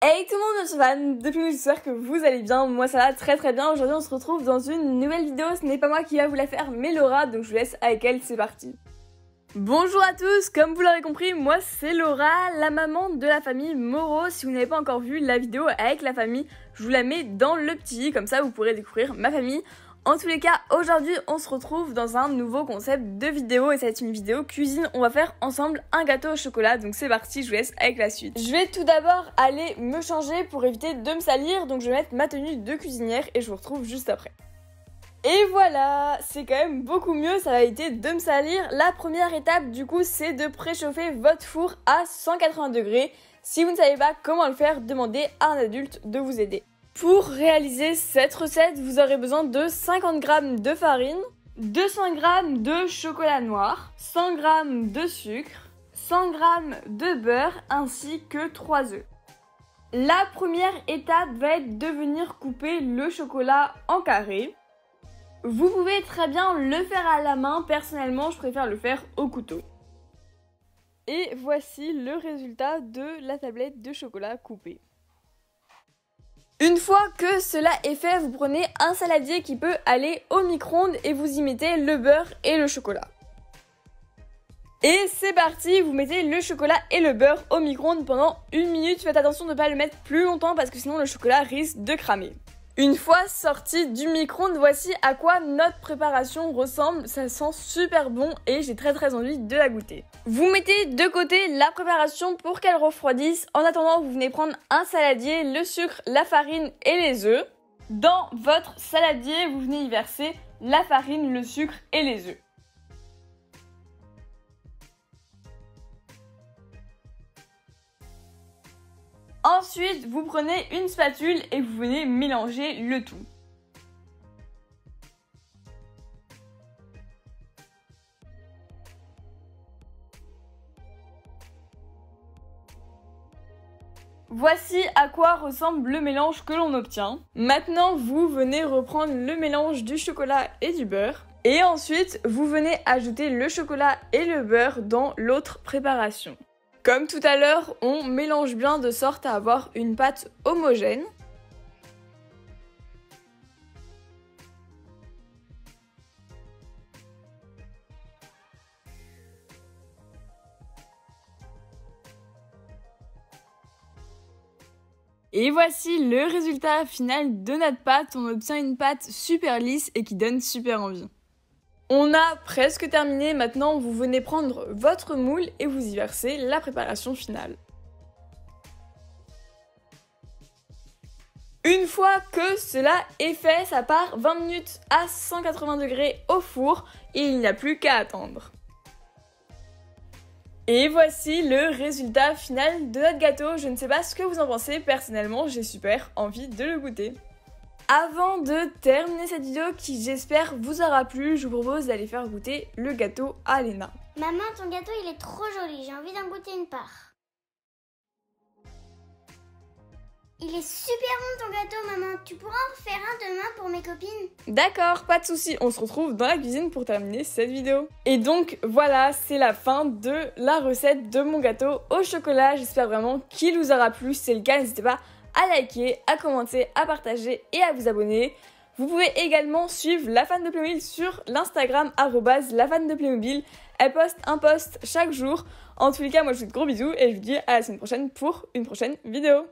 Hey tout le monde, je suis Van, depuis j'espère que vous allez bien, moi ça va très bien. Aujourd'hui on se retrouve dans une nouvelle vidéo, ce n'est pas moi qui va vous la faire mais Laura, donc je vous laisse avec elle, c'est parti. Bonjour à tous, comme vous l'aurez compris, moi c'est Laura, la maman de la famille Moreau. Si vous n'avez pas encore vu la vidéo avec la famille, je vous la mets dans le petit, comme ça vous pourrez découvrir ma famille. En tous les cas, aujourd'hui, on se retrouve dans un nouveau concept de vidéo et ça va être une vidéo cuisine. On va faire ensemble un gâteau au chocolat, donc c'est parti, je vous laisse avec la suite. Je vais tout d'abord aller me changer pour éviter de me salir, donc je vais mettre ma tenue de cuisinière et je vous retrouve juste après. Et voilà, c'est quand même beaucoup mieux, ça va éviter de me salir. La première étape, du coup, c'est de préchauffer votre four à 180 degrés. Si vous ne savez pas comment le faire, demandez à un adulte de vous aider. Pour réaliser cette recette, vous aurez besoin de 50 g de farine, 200 g de chocolat noir, 100 g de sucre, 100 g de beurre ainsi que 3 œufs. La première étape va être de venir couper le chocolat en carrés. Vous pouvez très bien le faire à la main, personnellement je préfère le faire au couteau. Et voici le résultat de la tablette de chocolat coupée. Une fois que cela est fait, vous prenez un saladier qui peut aller au micro-ondes et vous y mettez le beurre et le chocolat. Et c'est parti, vous mettez le chocolat et le beurre au micro-ondes pendant 1 minute. Faites attention de ne pas le mettre plus longtemps parce que sinon le chocolat risque de cramer. Une fois sorti du micro-ondes, voici à quoi notre préparation ressemble. Ça sent super bon et j'ai très envie de la goûter. Vous mettez de côté la préparation pour qu'elle refroidisse. En attendant, vous venez prendre un saladier, le sucre, la farine et les œufs. Dans votre saladier, vous venez y verser la farine, le sucre et les œufs. Ensuite, vous prenez une spatule et vous venez mélanger le tout. Voici à quoi ressemble le mélange que l'on obtient. Maintenant, vous venez reprendre le mélange du chocolat et du beurre. Et ensuite, vous venez ajouter le chocolat et le beurre dans l'autre préparation. Comme tout à l'heure, on mélange bien de sorte à avoir une pâte homogène. Et voici le résultat final de notre pâte. On obtient une pâte super lisse et qui donne super envie. On a presque terminé, maintenant vous venez prendre votre moule et vous y versez la préparation finale. Une fois que cela est fait, ça part 20 minutes à 180 degrés au four et il n'y a plus qu'à attendre. Et voici le résultat final de notre gâteau. Je ne sais pas ce que vous en pensez, personnellement j'ai super envie de le goûter. Avant de terminer cette vidéo qui j'espère vous aura plu, je vous propose d'aller faire goûter le gâteau à Léna. Maman, ton gâteau il est trop joli, j'ai envie d'en goûter une part. Il est super bon ton gâteau maman, tu pourras en faire un demain pour mes copines? D'accord, pas de souci, on se retrouve dans la cuisine pour terminer cette vidéo. Et donc voilà, c'est la fin de la recette de mon gâteau au chocolat. J'espère vraiment qu'il vous aura plu, si c'est le cas n'hésitez pas à liker, à commenter, à partager et à vous abonner. Vous pouvez également suivre la fan de Playmobil sur l'Instagram @lafandePlaymobil. Elle poste un post chaque jour. En tous les cas, moi je vous fais de gros bisous et je vous dis à la semaine prochaine pour une prochaine vidéo.